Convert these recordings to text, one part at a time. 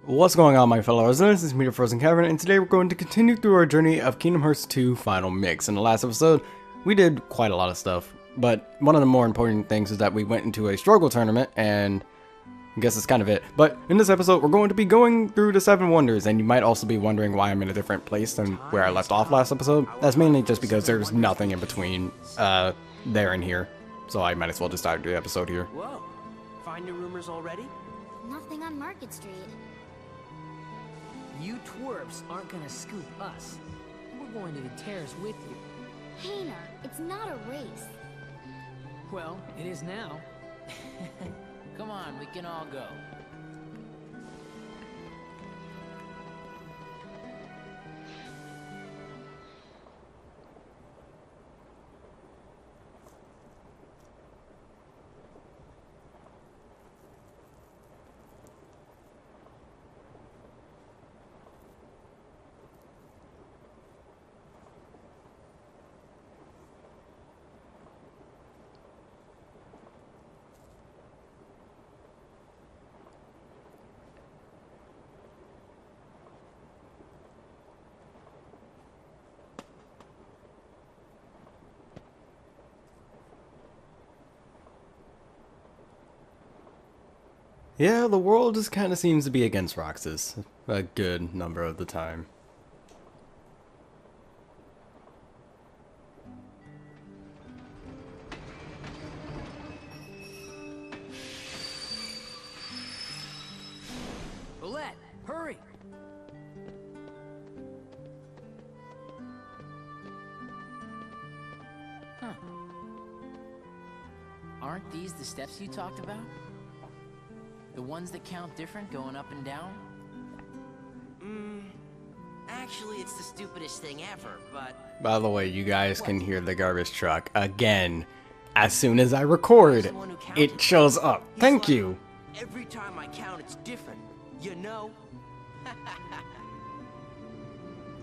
What's going on, my fellow residents? This is me, TheFrozenCavern, and today we're going to continue through our journey of Kingdom Hearts 2 Final Mix. In the last episode, we did quite a lot of stuff, but one of the more important things is that we went into a struggle tournament, and I guess that's kind of it. But in this episode, we're going to be going through the 7 Wonders, and you might also be wondering why I'm in a different place than where I left off last episode. That's mainly just because there's nothing in between there and here, so I might as well just start the episode here. Whoa, find your rumors already? Nothing on Market Street. You twerps aren't gonna scoop us. We're going to the TERRACE with you. Hayner, it's not a race. Well, it is now. Come on, we can all go. Yeah, the world just kind of seems to be against Roxas a good number of the time. Bulette, hurry! Huh. Aren't these the steps you talked about? The ones that count different going up and down? Actually, it's the stupidest thing ever, but... By the way, you guys can hear the garbage truck again. As soon as I record, it shows up. Thank you. Every time I count, it's different, you know?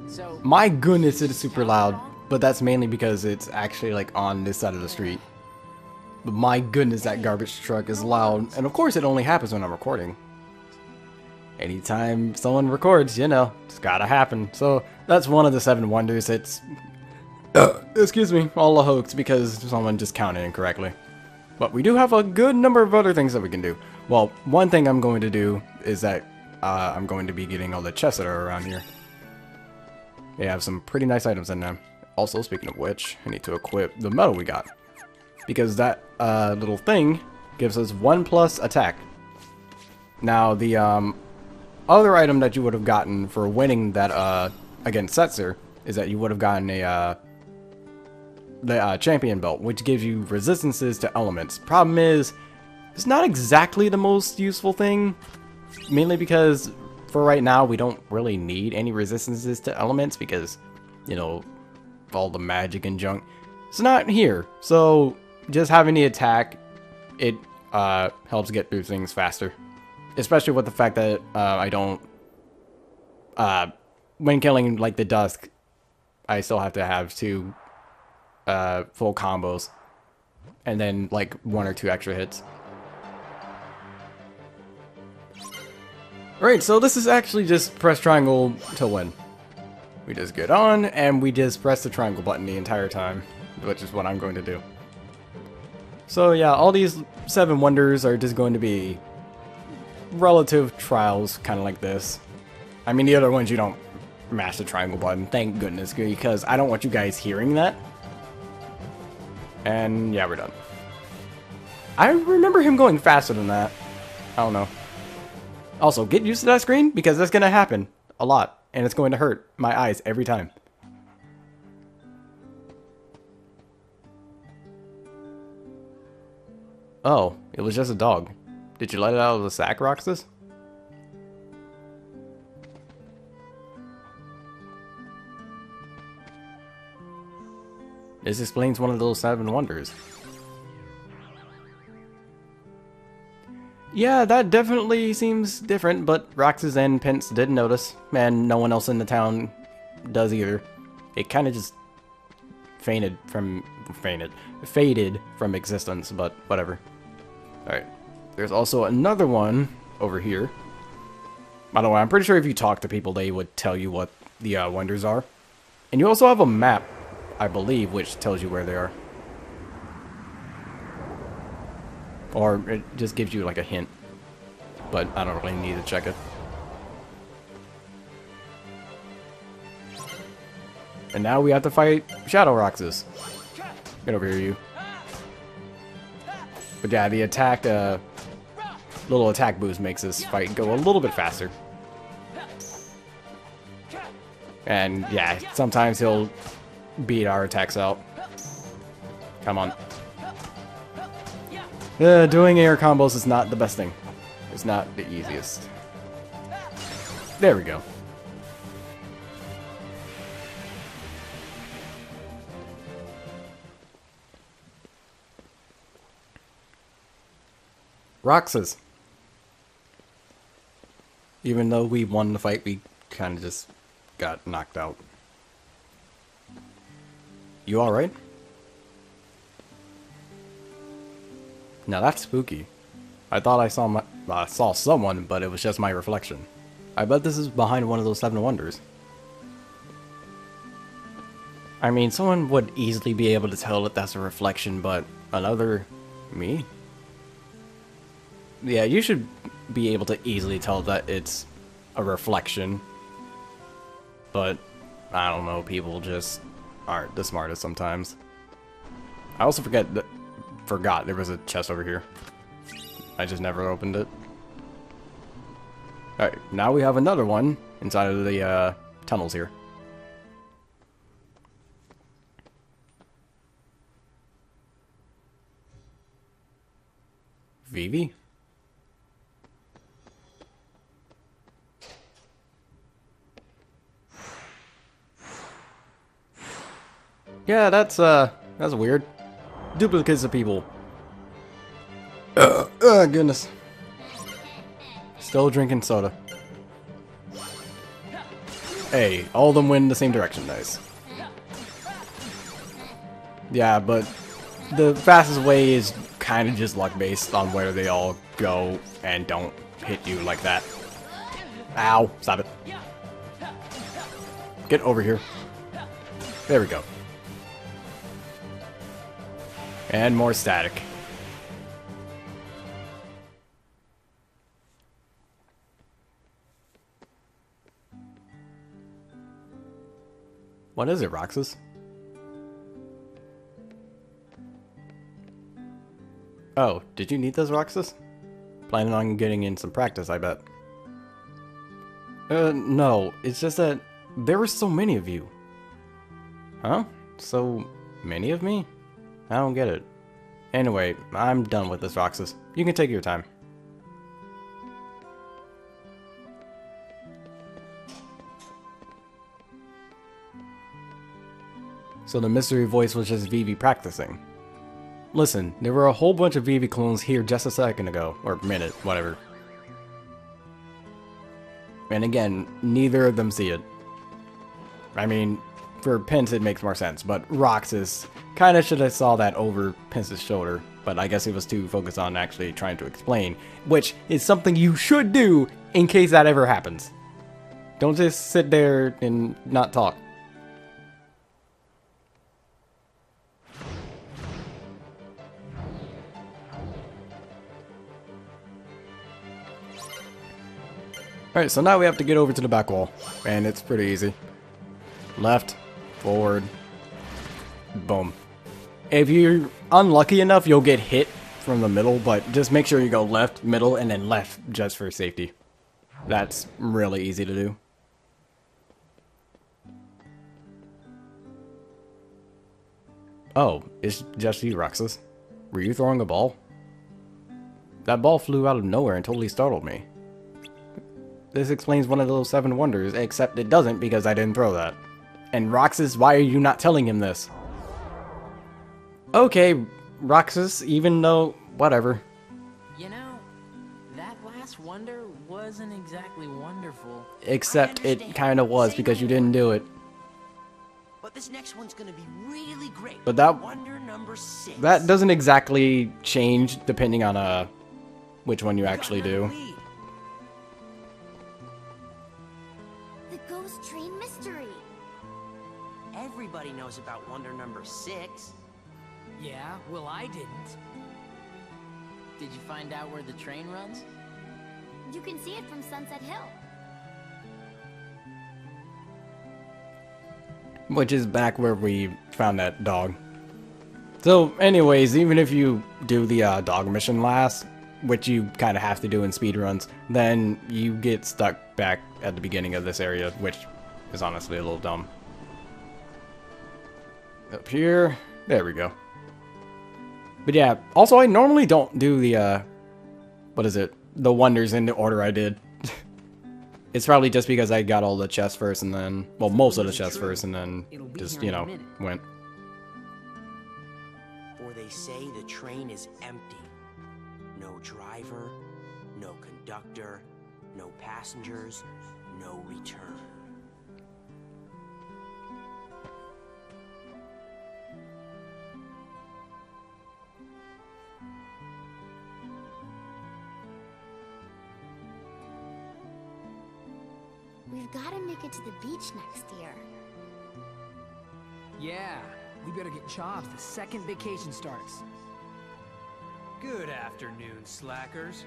So... My goodness, it is super loud, but that's mainly because it's actually like on this side of the street. But my goodness, that garbage truck is loud. And of course, it only happens when I'm recording. Anytime someone records, you know, it's gotta happen. So that's one of the 7 wonders. It's, excuse me, all a hoax because someone just counted incorrectly. But we do have a good number of other things that we can do. Well, one thing I'm going to do is that I'm going to be getting all the chests that are around here. They have some pretty nice items in them. Also, speaking of which, I need to equip the medal we got. Because that little thing gives us 1+ attack. Now, the other item that you would have gotten for winning that against Setzer is that you would have gotten a the champion belt, which gives you resistances to elements. Problem is, it's not exactly the most useful thing, mainly because for right now we don't really need any resistances to elements because, you know, all the magic and junk. It's not here, so just having the attack, it helps get through things faster. Especially with the fact that I don't, when killing like the Dusk, I still have to have 2 full combos. And then like 1 or 2 extra hits. Alright, so this is actually just press triangle to win. We just get on, and we just press the triangle button the entire time, which is what I'm going to do. So yeah, all these 7 wonders are just going to be relative trials, kind of like this. I mean, the other ones you don't mash the triangle button, thank goodness, because I don't want you guys hearing that. And yeah, we're done. I remember him going faster than that. I don't know. Also, get used to that screen, because that's going to happen a lot, and it's going to hurt my eyes every time. Oh, it was just a dog. Did you let it out of the sack, Roxas? This explains one of those 7 wonders. Yeah, that definitely seems different, but Roxas and Pence did notice, and no one else in the town does either. It kind of just faded from existence, but whatever. Alright. There's also another one over here. By the way, I'm pretty sure if you talk to people, they would tell you what the wonders are. And you also have a map, I believe, which tells you where they are. Or it just gives you like a hint. But I don't really need to check it. And now we have to fight Shadow Roxas. Get over here, you. But yeah, the attack, little attack boost makes this fight go a little bit faster. And yeah, sometimes he'll beat our attacks out. Come on. Doing air combos is not the best thing. It's not the easiest. There we go. Roxas. Even though we won the fight, we kind of just got knocked out. You alright? Now that's spooky. I thought I saw someone, but it was just my reflection. I bet this is behind one of those 7 wonders. I mean, someone would easily be able to tell that that's a reflection, but another... me? Yeah, you should be able to easily tell that it's a reflection. But, I don't know, people just aren't the smartest sometimes. I also forgot there was a chest over here. I just never opened it. Alright, now we have another one inside of the tunnels here. Vivi? Yeah, that's weird. Duplicates of people. Goodness. Still drinking soda. Hey, all of them went in the same direction, nice. Yeah, but the fastest way is kind of just luck based on where they all go and don't hit you like that. Ow, stop it. Get over here. There we go. And more static. What is it, Roxas? Oh, did you need this, Roxas? Planning on getting in some practice, I bet. No, it's just that there were so many of you. Huh? So many of me? I don't get it. Anyway, I'm done with this, Roxas. You can take your time. So the mystery voice was just Vivi practicing. Listen, there were a whole bunch of Vivi clones here just a second ago, or minute, whatever. And again, neither of them see it. I mean, for Pence it makes more sense, but Roxas kinda should have saw that over Pence's shoulder, but I guess he was too focused on actually trying to explain, which is something you should do in case that ever happens. Don't just sit there and not talk. Alright, so now we have to get over to the back wall, and it's pretty easy. Left, forward, boom. If you're unlucky enough, you'll get hit from the middle, but just make sure you go left, middle, and then left just for safety. That's really easy to do. Oh, it's just you, Roxas. Were you throwing a ball? That ball flew out of nowhere and totally startled me. This explains one of those 7 wonders, except it doesn't because I didn't throw that. And Roxas, why are you not telling him this? Okay, Roxas, even though... whatever. You know, that last wonder wasn't exactly wonderful. Except it kinda was because you didn't do it. But this next one's gonna be really great. But that... Wonder number 6. that doesn't exactly change depending on which one you actually do. ghost train mystery. Everybody knows about wonder number 6. Yeah, well, I didn't. Did you find out where the train runs? You can see it from Sunset Hill. Which is back where we found that dog. So, anyways, even if you do the dog mission last, which you kind of have to do in speedruns, then you get stuck back at the beginning of this area, which is honestly a little dumb. Up here, there we go. But yeah, also I normally don't do the, what is it? The wonders in the order I did. It's probably just because I got all the chests first and then, well, most of the chests first and then just, you know, went. For they say the train is empty. No driver, no conductor, no passengers, no return. We've got to make it to the beach next year. Yeah, we better get jobs the second vacation starts. Good afternoon, slackers.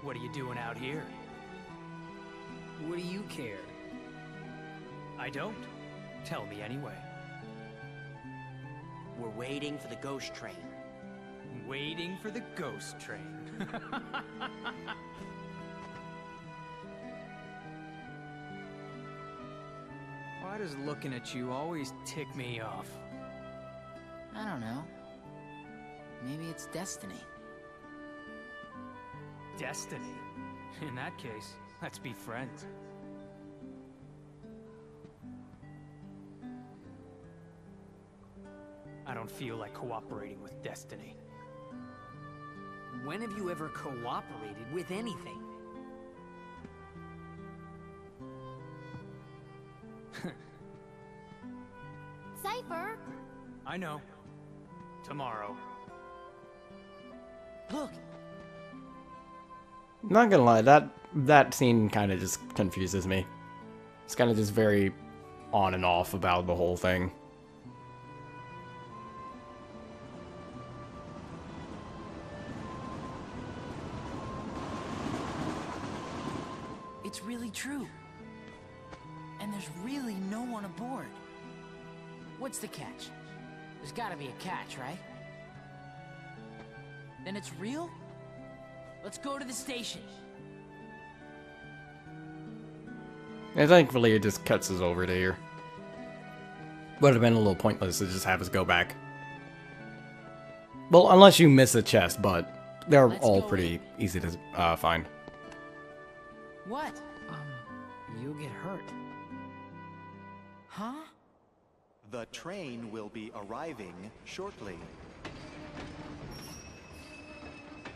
What are you doing out here? What do you care? I don't. Tell me anyway. We're waiting for the ghost train. Waiting for the ghost train. Why does looking at you always tick me off? I don't know. Maybe it's destiny. Destiny? In that case, let's be friends. I don't feel like cooperating with destiny. When have you ever cooperated with anything? Cypher! I know. Tomorrow. Look, Not gonna lie, that scene kind of just confuses me. It's kind of just very on and off about the whole thing. It's really true. And there's really no one aboard. What's the catch? There's gotta be a catch, right? Then it's real? Let's go to the station. And thankfully it just cuts us over to here. Would have been a little pointless to just have us go back. Well, unless you miss a chest, but they're Let's all go pretty easy to find. What? You'll get hurt. Huh? The train will be arriving shortly.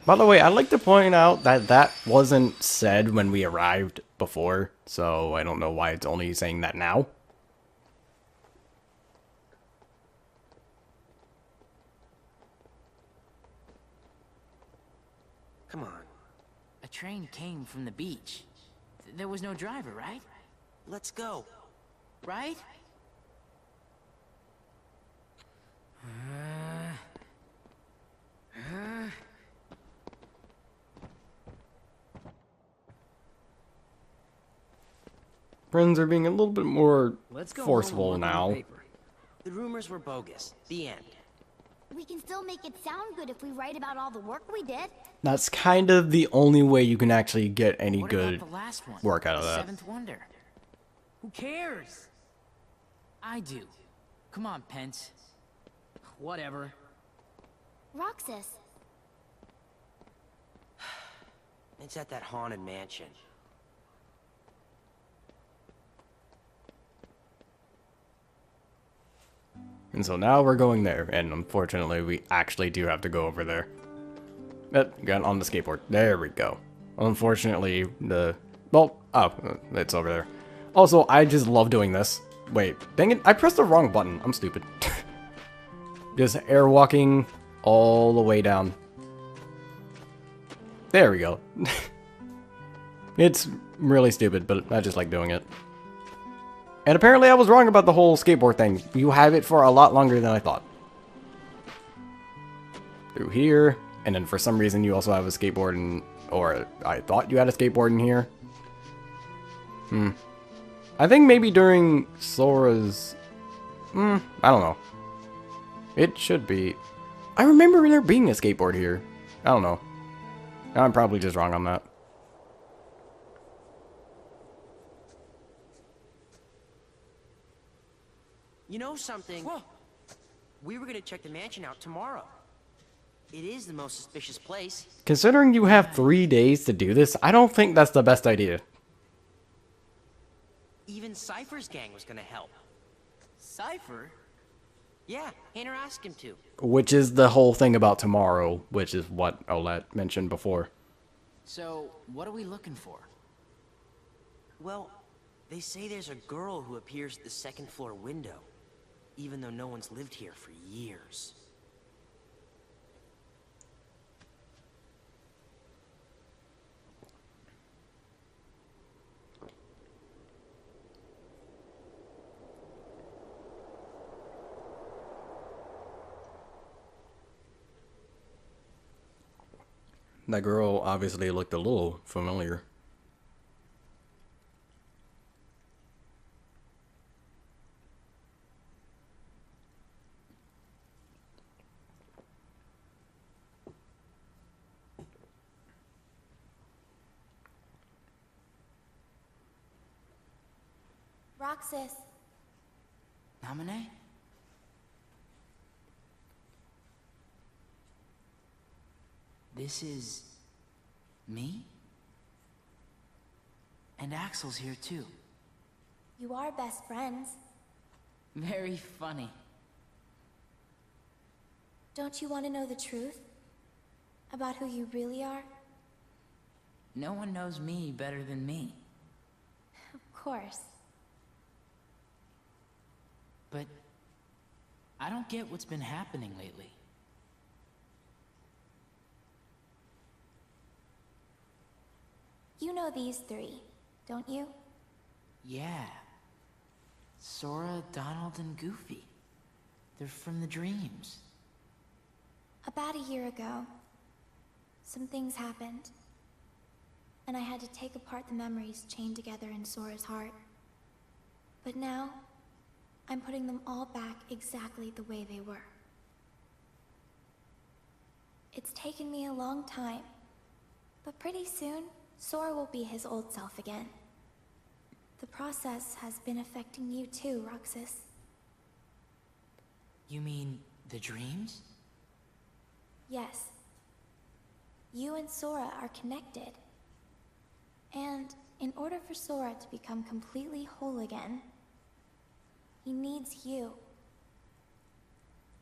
By the way, I'd like to point out that that wasn't said when we arrived before, so I don't know why it's only saying that now. come on. A train came from the beach. There was no driver, right? Let's go. Right? Friends are being a little bit more Let's go forceful home and work on the now. paper. The rumors were bogus. The end. We can still make it sound good if we write about all the work we did. That's kind of the only way you can actually get any What good about the last one? work out of The that. Seventh wonder. Who cares? I do. Come on, Pence. Whatever. Roxas, It's at that haunted mansion. And so now we're going there, and unfortunately we actually do have to go over there. Got on the skateboard. There we go. Unfortunately, it's over there. Also, I just love doing this. Wait, dang it, I pressed the wrong button. I'm stupid. Just airwalking all the way down. There we go. It's really stupid, but I just like doing it. And apparently I was wrong about the whole skateboard thing. You have it for a lot longer than I thought. Through here, and then for some reason you also have a skateboard in, or I thought you had a skateboard in here. I think maybe during Sora's, I don't know. It should be. I remember there being a skateboard here. I don't know. I'm probably just wrong on that. You know something? Whoa. We were gonna check the mansion out tomorrow. It is the most suspicious place. Considering you have 3 days to do this, I don't think that's the best idea. Even Cypher's gang was gonna help. Cypher? Yeah, Hayner asked him to. Which is the whole thing about tomorrow, which is what Olette mentioned before. So, what are we looking for? Well, they say there's a girl who appears at the second floor window, even though no one's lived here for years. That girl obviously looked a little familiar. Roxas, Namine? This is... me? And Axel's here too. you are best friends. Very funny. Don't you want to know the truth? About who you really are? No one knows me better than me. Of course. But... I don't get what's been happening lately. You know these three, don't you? Yeah. Sora, Donald, and Goofy. They're from the dreams. About a year ago, some things happened. And I had to take apart the memories chained together in Sora's heart. But now, I'm putting them all back exactly the way they were. It's taken me a long time, but pretty soon, Sora will be his old self again. The process has been affecting you too, Roxas. You mean the dreams? Yes. You and Sora are connected. And in order for Sora to become completely whole again, he needs you.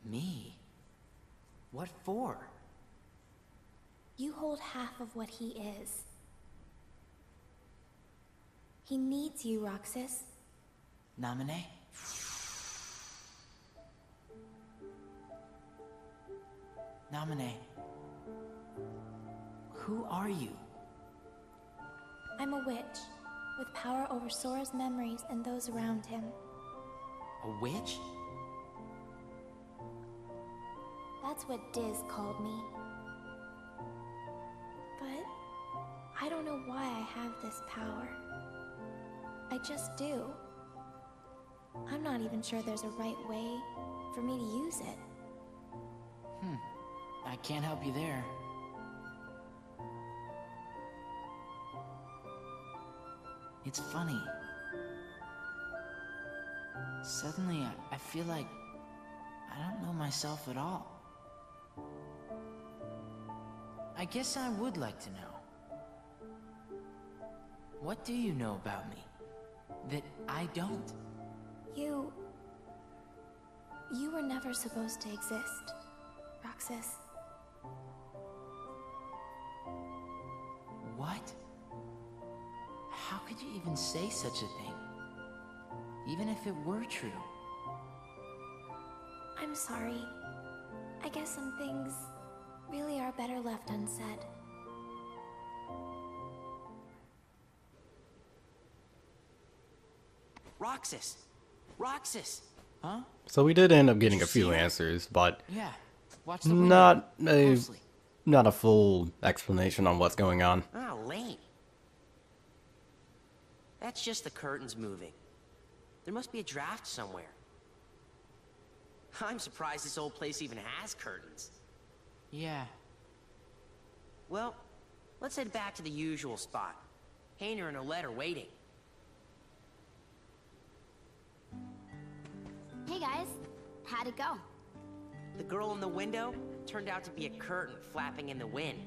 Me? What for? You hold half of what he is. He needs you, Roxas. Namine? Namine. Who are you? I'm a witch, with power over Sora's memories and those around him. A witch? That's what Diz called me. But I don't know why I have this power. I just do. I'm not even sure there's a right way for me to use it. I can't help you there. It's funny. Suddenly, I feel like I don't know myself at all. I guess I would like to know. What do you know about me that I don't? You were never supposed to exist, Roxas. What? How could you even say such a thing? Even if it were true. I'm sorry. I guess some things really are better left unsaid. Roxas! Roxas! Huh? So we did end up getting you a few see that? answers, but Yeah. Watch the window. Closely. not a full explanation on what's going on. Ah, lame. That's just the curtains moving. There must be a draft somewhere. I'm surprised this old place even has curtains. Yeah. Well, let's head back to the usual spot. Hayner and Olette are waiting. Hey guys, how'd it go? The girl in the window turned out to be a curtain flapping in the wind.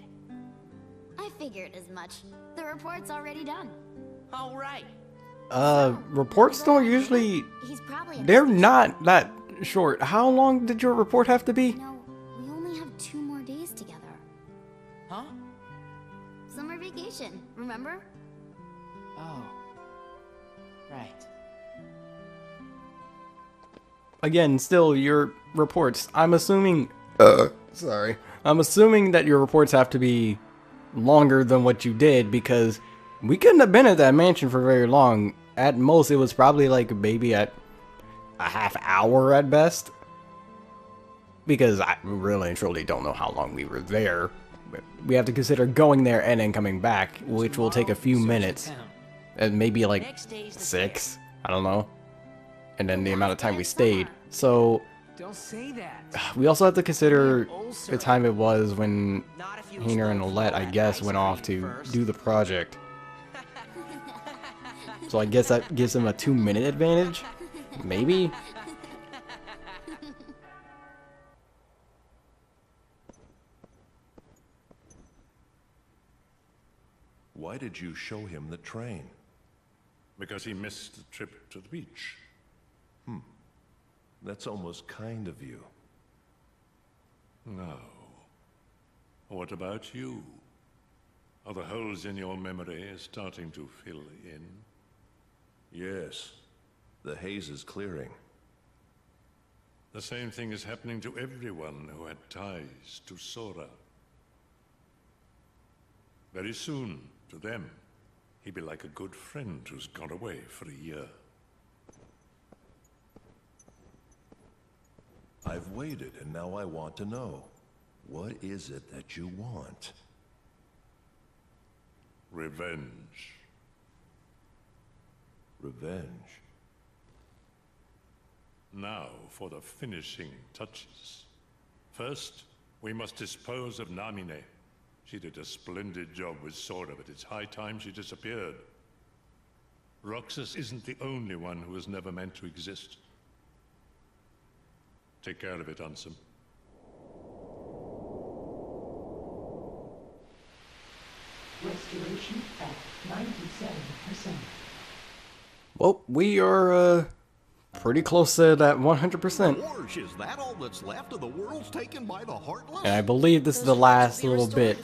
I figured as much. The report's already done. All right. Reports don't usually... He's probably They're not that short. How long did your report have to be? No, we only have 2 more days together. Huh? Summer vacation, remember? Oh. Right. Again, still, your reports. I'm assuming... sorry. I'm assuming that your reports have to be longer than what you did, because we couldn't have been at that mansion for very long. At most, it was probably like maybe at a half hour at best. Because I really and truly don't know how long we were there. We have to consider going there and then coming back, which will take a few minutes. And maybe like Next day's the 6. I don't know. And then the amount of time we stayed. So Don't say that. we also have to consider the time it was when Not if you Hayner and explode Olette, I that guess, ice went off cream to first. do the project. So I guess that gives them a 2-minute advantage? Maybe? Why did you show him the train? Because he missed the trip to the beach. That's almost kind of you. No. What about you? Are the holes in your memory starting to fill in? Yes. The haze is clearing. The same thing is happening to everyone who had ties to Sora. Very soon, to them, he'd be like a good friend who's gone away for a year. I've waited, and now I want to know. What is it that you want? Revenge. Revenge? Now for the finishing touches. First, we must dispose of Namine. She did a splendid job with Sora, but it's high time she disappeared. Roxas isn't the only one who was never meant to exist. Take care of it, Ansem. Restoration at 97%. Well, we are, pretty close to that 100%. Gosh, is that all that's left of the world's taken by the Heartless? And I believe this is the last little bit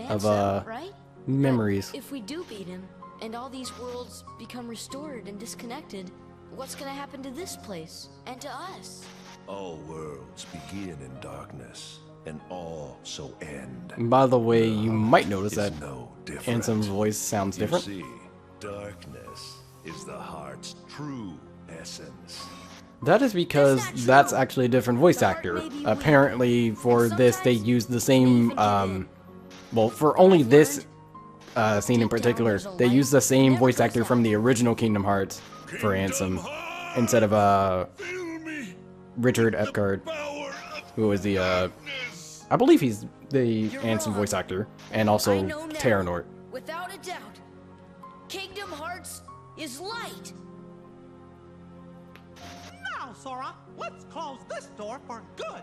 of, right? memories. If we do beat him, and all these worlds become restored and disconnected, what's gonna happen to this place? And to us? All worlds begin in darkness, and all so end. And by the way, you might notice that No different. Ansom's voice sounds different. You see, darkness is the heart's true essence. That is because that's actually a different voice actor. Apparently, for this, they used the same, well, for only this scene in particular, they used the same voice actor from the original Kingdom Hearts for Ansem, instead of, Richard Epcard, who was the, I believe he's the Ansem voice actor, and also Terranort. Without a doubt, Kingdom Hearts is light. Now, Sora, let's close this door for good.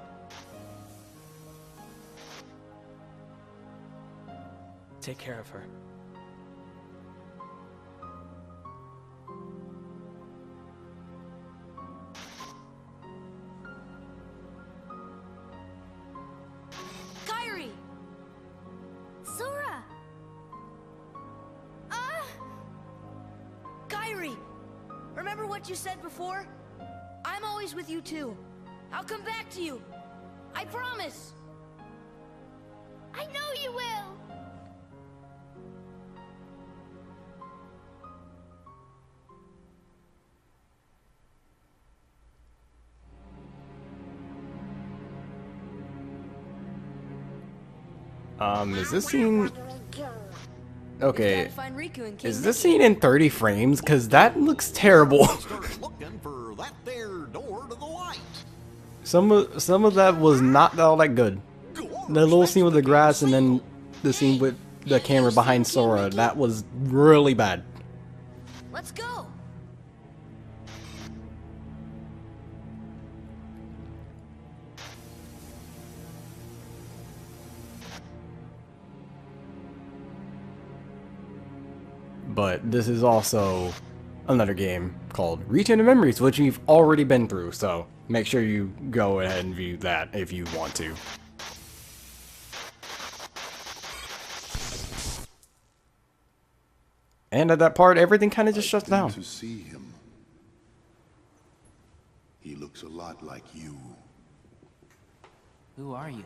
Take care of her. Kairi! Sora! Kairi! Remember what you said before? I'm always with you too. I'll come back to you. I promise. I know you will! Is this scene... Okay, Gotta find Riku and King is this Mickey. scene in 30 frames? Because that looks terrible. Start looking for that there door to the light. Some of that was not all that good. The little scene with the grass and then the scene with the camera behind Sora, that was really bad. Let's go. But this is also another game called Return to Memories, which we've already been through, so make sure you go ahead and view that if you want to. And at that part, everything kind of just shuts down. To see him. He looks a lot like you. Who are you?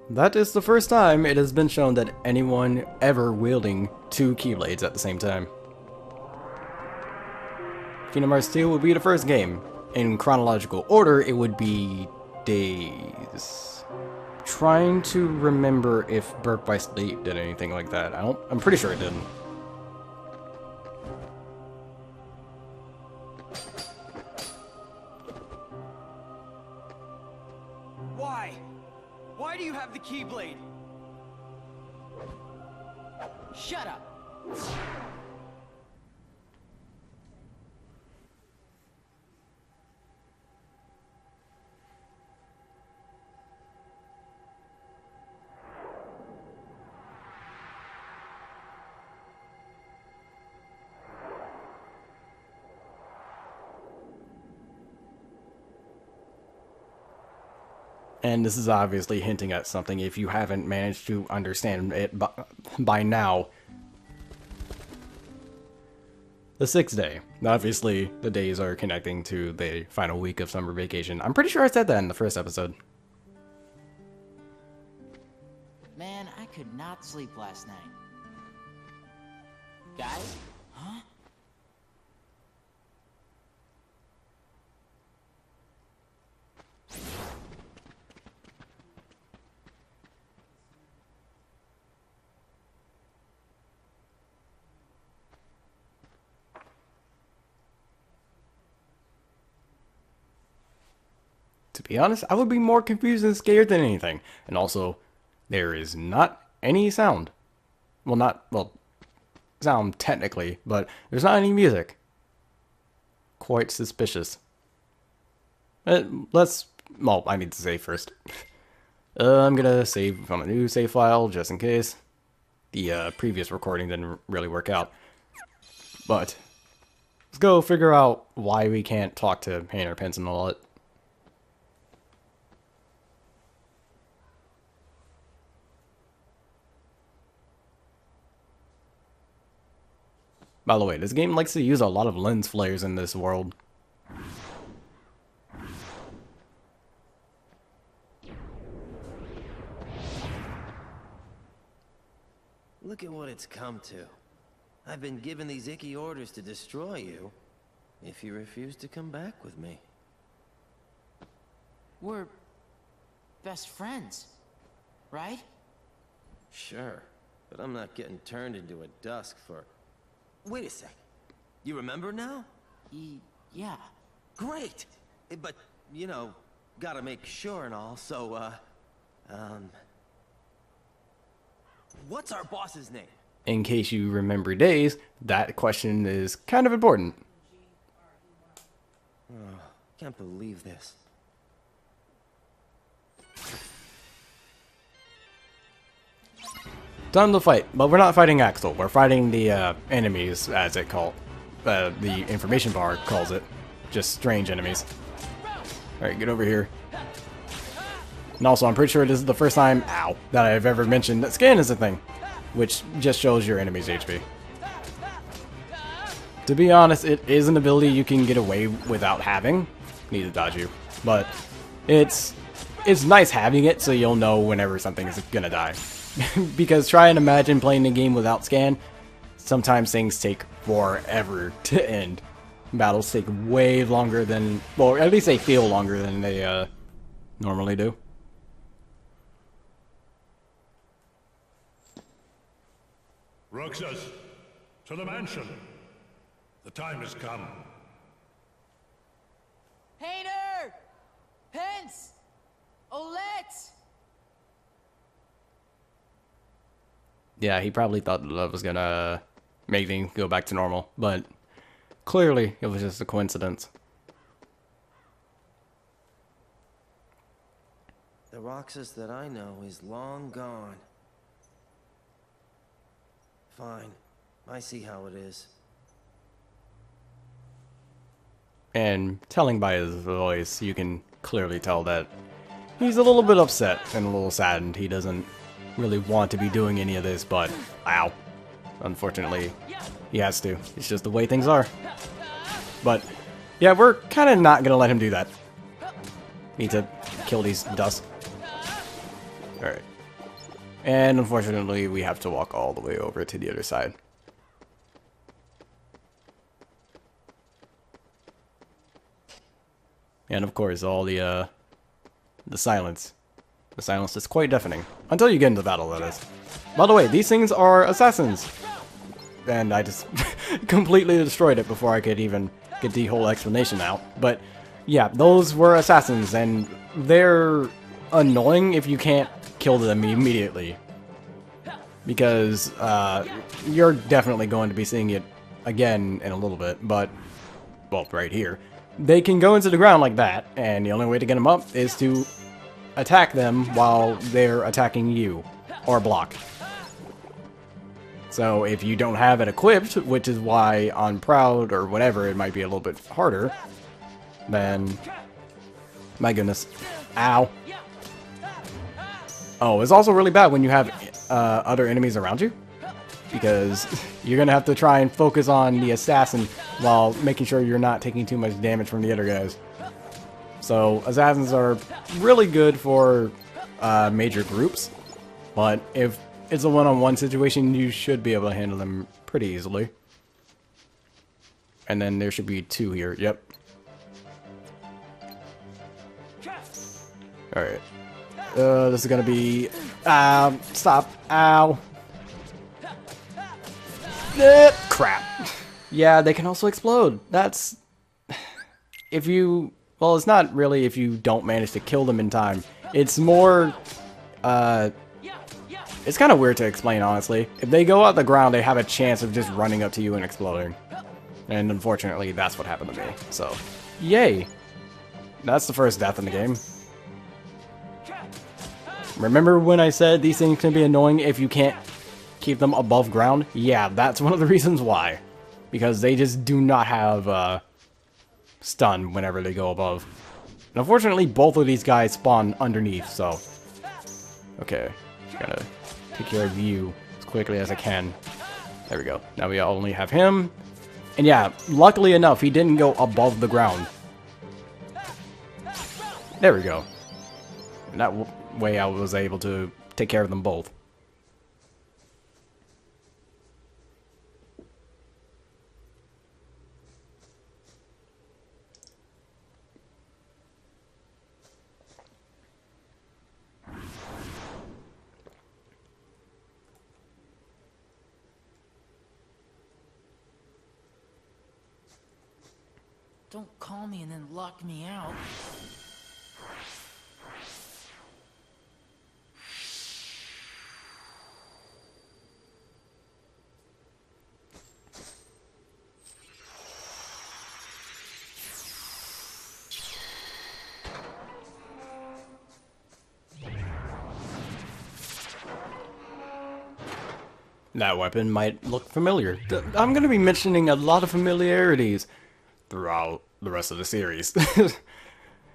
That is the first time it has been shown that anyone ever wielding two Keyblades at the same time. Kingdom Hearts 2 would be the first game. In chronological order, it would be Days. Trying to remember if Birth by Sleep did anything like that. I'm pretty sure it didn't. Why? Why do you have the Keyblade? Shut up! And this is obviously hinting at something if you haven't managed to understand it by now. The 6th day. Obviously, the days are connecting to the final week of summer vacation. I'm pretty sure I said that in the first episode. Man, I could not sleep last night. Guys? Huh? To be honest, I would be more confused and scared than anything. And also, there is not any sound. Well, sound technically, but there's not any music. Quite suspicious. Well, I need to save first. I'm gonna save from a new save file, just in case. The previous recording didn't really work out. But, let's go figure out why we can't talk to Hayner Pence and all that. By the way, this game likes to use a lot of lens flares in this world. Look at what it's come to. I've been given these icky orders to destroy you if you refuse to come back with me. We're best friends, right? Sure, but I'm not getting turned into a dusk for... Wait a sec. You remember now? Yeah. Great! But, you know, gotta make sure and all, so, what's our boss's name? In case you remember Days, that question is kind of important. Oh, can't believe this. Time to fight, but we're not fighting Axel. We're fighting the enemies, as it the information bar calls it. Just strange enemies. Alright, get over here. And also, I'm pretty sure this is the first time, that I've ever mentioned that scan is a thing. Which just shows your enemy's HP. To be honest, it is an ability you can get away without having. Need to dodge you. But it's nice having it so you'll know whenever something is gonna die. Because try and imagine playing the game without scan. Sometimes things take forever to end. Battles take way longer than, well, at least they feel longer than they normally do. Roxas, to the mansion. The time has come. Hayner! Pence! Olette! Yeah, he probably thought the love was gonna make things go back to normal, but clearly it was just a coincidence. The Roxas that I know is long gone. Fine. I see how it is. And telling by his voice, you can clearly tell that he's a little bit upset and a little saddened. He doesn't really want to be doing any of this, but ow. Unfortunately, he has to. It's just the way things are. But yeah, we're kind of not gonna let him do that. Need to kill these dust. Alright. And unfortunately, we have to walk all the way over to the other side. And of course, all the silence. The silence is quite deafening. Until you get into battle, that is. By the way, these things are assassins. And I just completely destroyed it before I could even get the whole explanation out. But yeah, those were assassins, and they're annoying if you can't kill them immediately. Because you're definitely going to be seeing it again in a little bit, but, well, right here. They can go into the ground like that, and the only way to get them up is to attack them while they're attacking you, or block. So if you don't have it equipped, which is why on Proud or whatever it might be a little bit harder, then, my goodness, ow. Oh, it's also really bad when you have other enemies around you, because you're gonna have to try and focus on the assassin while making sure you're not taking too much damage from the other guys. So assassins are really good for major groups, but if it's a one-on-one situation, you should be able to handle them pretty easily. And then there should be two here. Yep. Alright. This is gonna be... stop. Ow. Crap. Yeah, they can also explode. That's... If you... Well, it's not really if you don't manage to kill them in time. It's more... It's kind of weird to explain, honestly. If they go out the ground, they have a chance of just running up to you and exploding. And unfortunately, that's what happened to me. So, yay. That's the first death in the game. Remember when I said these things can be annoying if you can't keep them above ground? Yeah, that's one of the reasons why. Because they just do not have stun whenever they go above. And unfortunately, both of these guys spawn underneath, so... Okay, just gotta take care of you as quickly as I can. There we go. Now we only have him. And yeah, luckily enough, he didn't go above the ground. There we go. And that way I was able to take care of them both. Don't call me and then lock me out. That weapon might look familiar. I'm going to be mentioning a lot of familiarities throughout the rest of the series.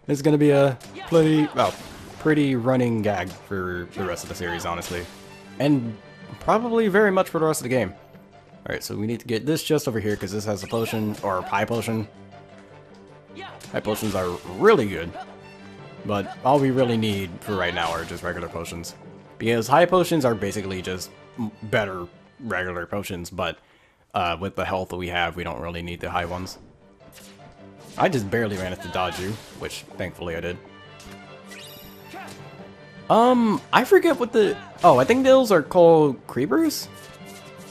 It's going to be a pretty running gag for the rest of the series, honestly. And probably very much for the rest of the game. Alright, so we need to get this just over here because this has a potion, or a high potion. High potions are really good. But all we really need for right now are just regular potions. Because high potions are basically just better regular potions, but with the health that we have, we don't really need the high ones. I just barely managed to dodge you, which thankfully I did. I forget what the... Oh, I think those are called creepers?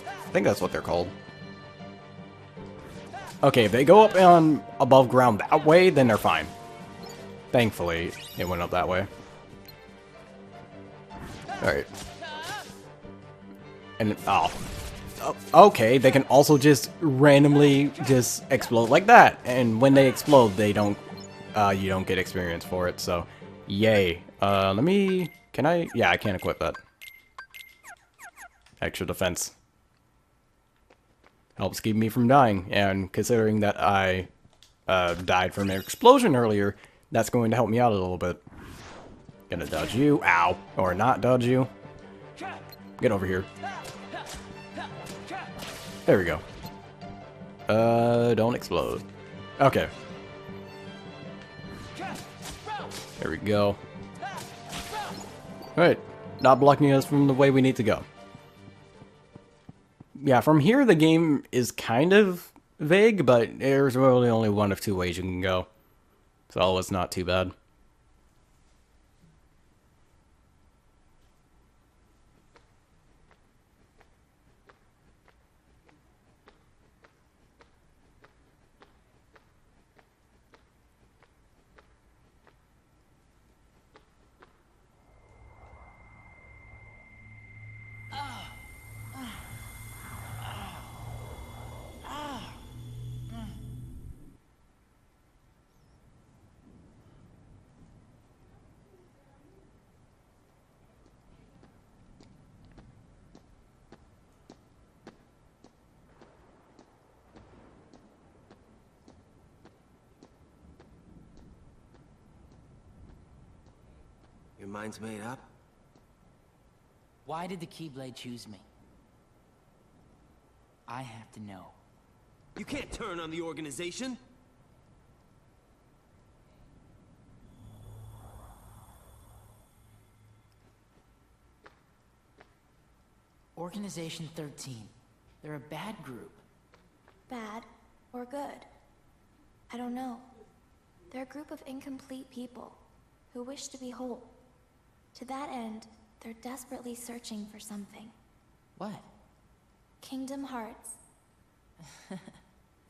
I think that's what they're called. Okay, if they go up on above ground that way, then they're fine. Thankfully, it went up that way. Alright. And, oh. Okay, they can also just randomly just explode like that. And when they explode, they don't, you don't get experience for it, so yay. Let me, can I, yeah, I can't equip that. Extra defense. Helps keep me from dying, and considering that I died from an explosion earlier, that's going to help me out a little bit. Gonna dodge you, ow, or not dodge you. Get over here. There we go. Don't explode. Okay. There we go. Alright, not blocking us from the way we need to go. Yeah, from here the game is kind of vague, but there's really only one of two ways you can go. So it's not too bad. Your mind's made up? Why did the Keyblade choose me? I have to know. You can't turn on the organization! Organization 13. They're a bad group. Bad or good? I don't know. They're a group of incomplete people who wish to be whole. To that end, they're desperately searching for something. What? Kingdom Hearts.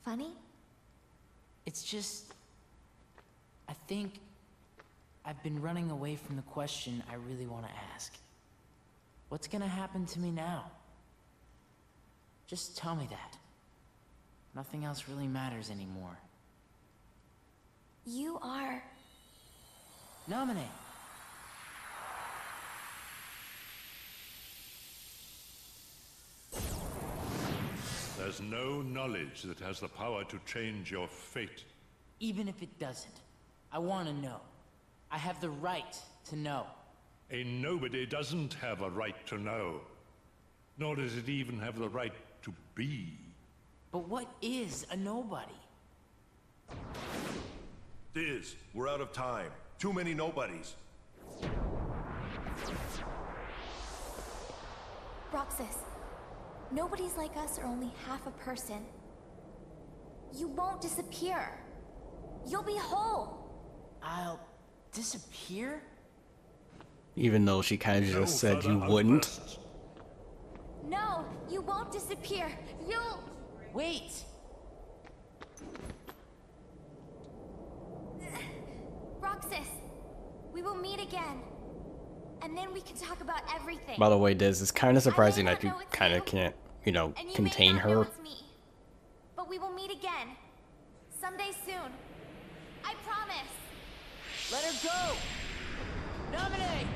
Funny? It's just... I think I've been running away from the question I really want to ask. What's gonna happen to me now? Just tell me that. Nothing else really matters anymore. You are... Nominate. There's no knowledge that has the power to change your fate. Even if it doesn't, I want to know. I have the right to know. A nobody doesn't have a right to know. Nor does it even have the right to be. But what is a nobody? Diz, we're out of time. Too many nobodies. Roxas, nobodies like us are only half a person. You won't disappear. You'll be whole. I'll disappear? Even though she kind of just said you wouldn't. No, you won't disappear. You'll... Wait! Roxas, we will meet again. And then we can talk about everything. By the way, Diz, it's kind of surprising that you kind of can't, you know, contain her. But we will meet again. Someday soon. I promise. Let her go! Nominate!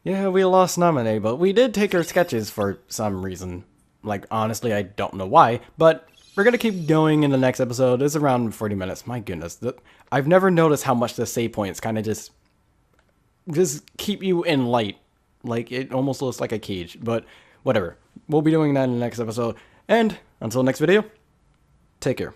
Yeah, we lost Nominee, but we did take her sketches for some reason. Like, honestly, I don't know why, but we're gonna keep going in the next episode. It's around 40 minutes. My goodness. I've never noticed how much the save points kind of just keep you in light Like, it almost looks like a cage, but whatever. We'll be doing that in the next episode. And until next video, take care.